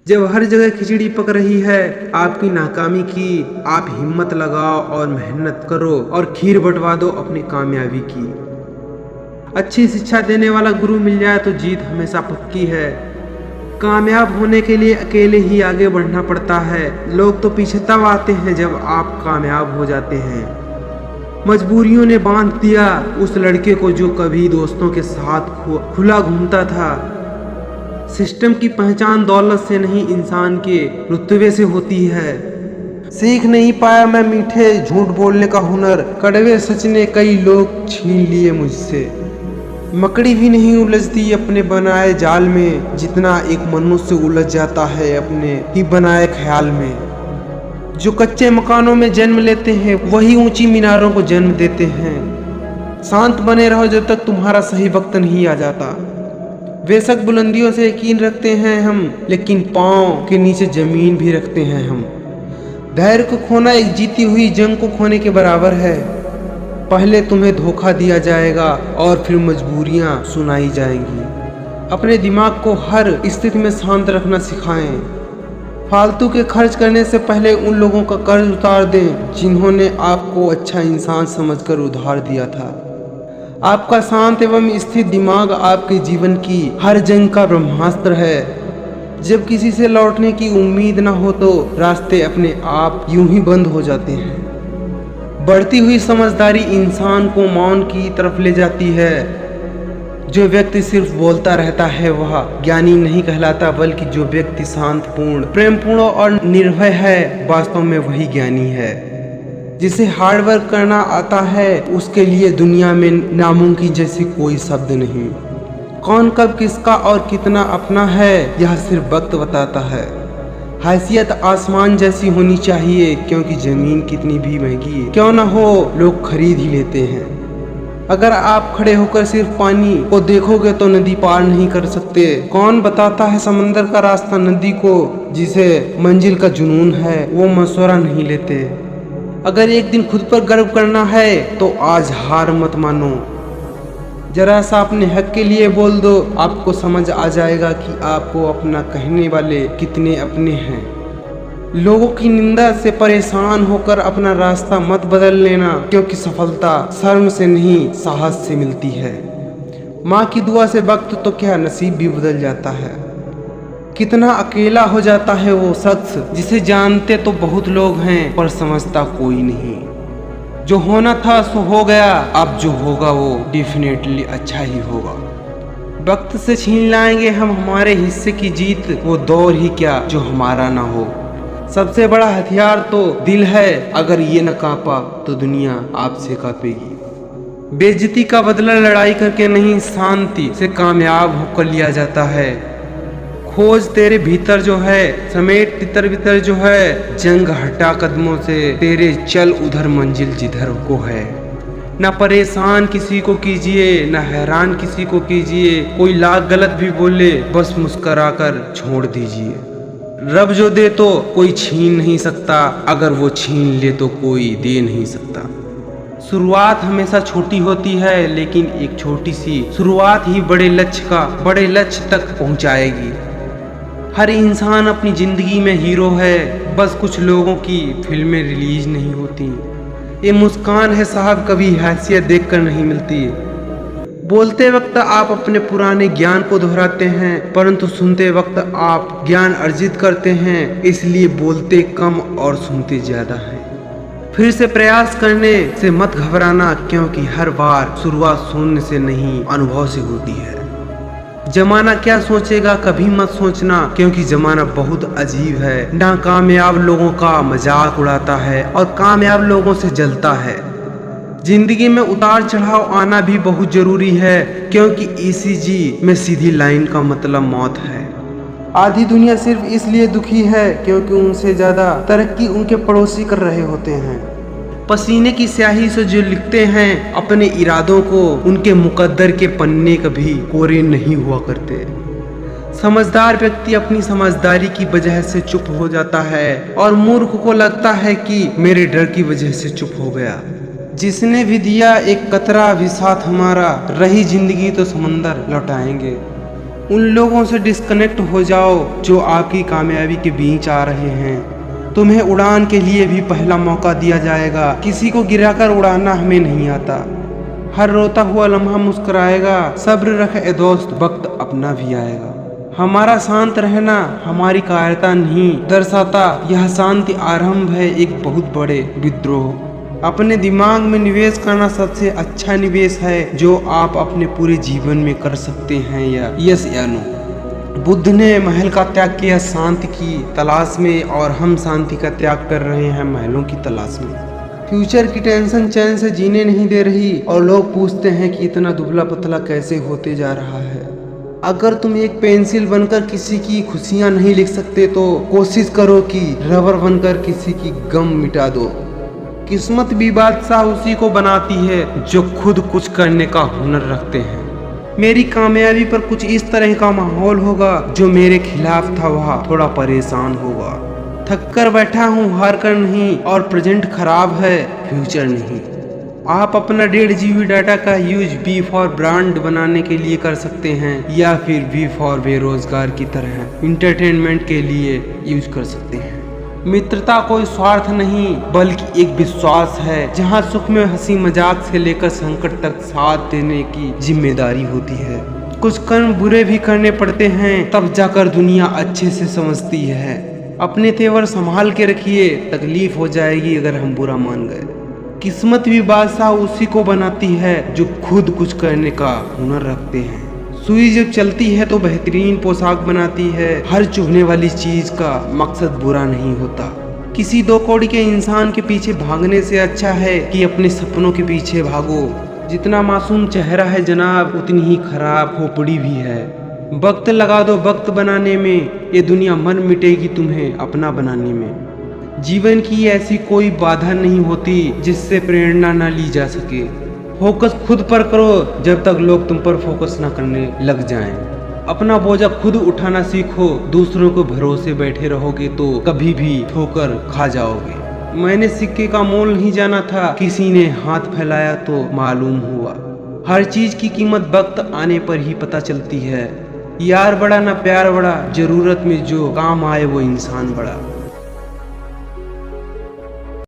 जब हर जगह खिचड़ी पक रही है आपकी नाकामी की, आप हिम्मत लगाओ और मेहनत करो और खीर बंटवा दो अपनी कामयाबी की। अच्छी शिक्षा देने वाला गुरु मिल जाए तो जीत हमेशा पक्की है। कामयाब होने के लिए अकेले ही आगे बढ़ना पड़ता है। लोग तो पीछे तब आते हैं जब आप कामयाब हो जाते हैं। मजबूरियों ने बांध दिया उस लड़के को जो कभी दोस्तों के साथ खुला घूमता था। सिस्टम की पहचान दौलत से नहीं, इंसान के रुतबे से होती है। सीख नहीं पाया मैं मीठे झूठ बोलने का हुनर, कड़वे सच ने कई लोग छीन लिए मुझसे। मकड़ी भी नहीं उलझती अपने बनाए जाल में, जितना एक मनुष्य उलझ जाता है अपने ही बनाए ख्याल में। जो कच्चे मकानों में जन्म लेते हैं वही ऊंची मीनारों को जन्म देते हैं। शांत बने रहो जब तक तुम्हारा सही वक्त नहीं आ जाता। बेशक बुलंदियों से यकीन रखते हैं हम, लेकिन पाँव के नीचे जमीन भी रखते हैं हम। धैर्य को खोना एक जीती हुई जंग को खोने के बराबर है। पहले तुम्हें धोखा दिया जाएगा और फिर मजबूरियां सुनाई जाएंगी। अपने दिमाग को हर स्थिति में शांत रखना सिखाएं। फालतू के खर्च करने से पहले उन लोगों का कर्ज उतार दें जिन्होंने आपको अच्छा इंसान समझकर उधार दिया था। आपका शांत एवं स्थिर दिमाग आपके जीवन की हर जंग का ब्रह्मास्त्र है। जब किसी से लौटने की उम्मीद न हो तो रास्ते अपने आप यूं ही बंद हो जाते हैं। बढ़ती हुई समझदारी इंसान को मौन की तरफ ले जाती है। जो व्यक्ति सिर्फ बोलता रहता है वह ज्ञानी नहीं कहलाता, बल्कि जो व्यक्ति शांतपूर्ण, प्रेमपूर्ण और निर्भय है वास्तव में वही ज्ञानी है। जिसे हार्ड वर्क करना आता है उसके लिए दुनिया में नामुमकिन जैसी कोई शब्द नहीं। कौन कब किसका और कितना अपना है यह सिर्फ वक्त बताता है। हैसियत आसमान जैसी होनी चाहिए, क्योंकि जमीन कितनी भी महंगी क्यों न हो लोग खरीद ही लेते हैं। अगर आप खड़े होकर सिर्फ पानी को देखोगे तो नदी पार नहीं कर सकते। कौन बताता है समंदर का रास्ता नदी को, जिसे मंजिल का जुनून है वो मशवरा नहीं लेते। अगर एक दिन खुद पर गर्व करना है तो आज हार मत मानो। जरा सा अपने हक के लिए बोल दो, आपको समझ आ जाएगा कि आपको अपना कहने वाले कितने अपने हैं। लोगों की निंदा से परेशान होकर अपना रास्ता मत बदल लेना, क्योंकि सफलता शर्म से नहीं साहस से मिलती है। माँ की दुआ से वक्त तो क्या नसीब भी बदल जाता है। कितना अकेला हो जाता है वो शख्स जिसे जानते तो बहुत लोग हैं पर समझता कोई नहीं। जो होना था सो हो गया, अब जो होगा वो डेफिनेटली अच्छा ही होगा। वक्त से छीन लाएंगे हम हमारे हिस्से की जीत, वो दौर ही क्या जो हमारा ना हो। सबसे बड़ा हथियार तो दिल है, अगर ये न कांपा तो दुनिया आपसे कांपेगी। बेइज्जती का बदला लड़ाई करके नहीं, शांति से कामयाब होकर लिया जाता है। खोज तेरे भीतर जो है, समेट तितर बितर जो है, जंग हटा कदमों से तेरे, चल उधर मंजिल जिधर को है। न परेशान किसी को कीजिए, न हैरान किसी को कीजिए। कोई लाख गलत भी बोले बस मुस्करा कर छोड़ दीजिए। रब जो दे तो कोई छीन नहीं सकता, अगर वो छीन ले तो कोई दे नहीं सकता। शुरुआत हमेशा छोटी होती है, लेकिन एक छोटी सी शुरुआत ही बड़े लक्ष्य तक पहुंचाएगी। हर इंसान अपनी जिंदगी में हीरो है, बस कुछ लोगों की फिल्में रिलीज नहीं होती। ये मुस्कान है साहब, कभी हैसियत देखकर नहीं मिलती। बोलते वक्त आप अपने पुराने ज्ञान को दोहराते हैं, परंतु सुनते वक्त आप ज्ञान अर्जित करते हैं। इसलिए बोलते कम और सुनते ज्यादा हैं। फिर से प्रयास करने से मत घबराना, क्योंकि हर बार शुरुआत शून्य से नहीं अनुभव से होती है। जमाना क्या सोचेगा कभी मत सोचना, क्योंकि जमाना बहुत अजीब है। नाकामयाब लोगों का मजाक उड़ाता है और कामयाब लोगों से जलता है। जिंदगी में उतार चढ़ाव आना भी बहुत जरूरी है, क्योंकि ईसीजी में सीधी लाइन का मतलब मौत है। आधी दुनिया सिर्फ इसलिए दुखी है क्योंकि उनसे ज्यादा तरक्की उनके पड़ोसी कर रहे होते हैं। पसीने की स्याही से जो लिखते हैं अपने इरादों को, उनके मुकद्दर के पन्ने कभी कोरे नहीं हुआ करते। समझदार व्यक्ति अपनी समझदारी की वजह से चुप हो जाता है और मूर्ख को लगता है कि मेरे डर की वजह से चुप हो गया। जिसने भी दिया एक कतरा भी साथ हमारा, रही जिंदगी तो समंदर लौटाएंगे। उन लोगों से डिस्कनेक्ट हो जाओ जो आपकी कामयाबी के बीच आ रहे हैं। तुम्हें उड़ान के लिए भी पहला मौका दिया जाएगा। किसी को गिराकर उड़ाना हमें नहीं आता। हर रोता हुआ लम्हा मुस्कुराएगा। सब्र रख ए दोस्त, वक्त अपना भी आएगा। हमारा शांत रहना हमारी कायरता नहीं दर्शाता, यह शांति आरंभ है एक बहुत बड़े विद्रोह। अपने दिमाग में निवेश करना सबसे अच्छा निवेश है जो आप अपने पूरे जीवन में कर सकते हैं। या यस या नो। बुद्ध ने महल का त्याग किया शांति की तलाश में, और हम शांति का त्याग कर रहे हैं महलों की तलाश में। फ्यूचर की टेंशन चैन से जीने नहीं दे रही, और लोग पूछते हैं कि इतना दुबला पतला कैसे होते जा रहा है। अगर तुम एक पेंसिल बनकर किसी की खुशियां नहीं लिख सकते तो कोशिश करो कि रबर बनकर किसी की गम मिटा दो। किस्मत भी बादशाह उसी को बनाती है जो खुद कुछ करने का हुनर रखते हैं। मेरी कामयाबी पर कुछ इस तरह का माहौल होगा, जो मेरे खिलाफ था वह थोड़ा परेशान होगा। थक कर बैठा हूँ, हार कर नहीं, और प्रेजेंट खराब है, फ्यूचर नहीं। आप अपना 1.5 GB डाटा का यूज बी फॉर ब्रांड बनाने के लिए कर सकते हैं, या फिर बी फॉर बेरोजगार की तरह इंटरटेनमेंट के लिए यूज कर सकते हैं। मित्रता कोई स्वार्थ नहीं बल्कि एक विश्वास है, जहां सुख में हंसी मजाक से लेकर संकट तक साथ देने की जिम्मेदारी होती है। कुछ कर्म बुरे भी करने पड़ते हैं, तब जाकर दुनिया अच्छे से समझती है। अपने तेवर संभाल के रखिए, तकलीफ हो जाएगी अगर हम बुरा मान गए। किस्मत भी बादशाह उसी को बनाती है जो खुद कुछ करने का हुनर रखते हैं। सुई जब चलती है तो बेहतरीन पोशाक बनाती है। हर चुभने वाली चीज का मकसद बुरा नहीं होता। किसी 2 कौड़ी के इंसान के पीछे भागने से अच्छा है कि अपने सपनों के पीछे भागो। जितना मासूम चेहरा है जनाब, उतनी ही खराब खोपड़ी भी है। वक्त लगा दो वक्त बनाने में, ये दुनिया मन मिटेगी तुम्हें अपना बनाने में। जीवन की ऐसी कोई बाधा नहीं होती जिससे प्रेरणा न ली जा सके। फोकस खुद पर करो जब तक लोग तुम पर फोकस ना करने लग जाएं। अपना बोझा खुद उठाना सीखो, दूसरों को भरोसे बैठे रहोगे तो कभी भी ठोकर खा जाओगे। मैंने सिक्के का मोल नहीं जाना था, किसी ने हाथ फैलाया तो मालूम हुआ। हर चीज की कीमत वक्त आने पर ही पता चलती है। यार बड़ा ना प्यार बड़ा, जरूरत में जो काम आए वो इंसान बड़ा।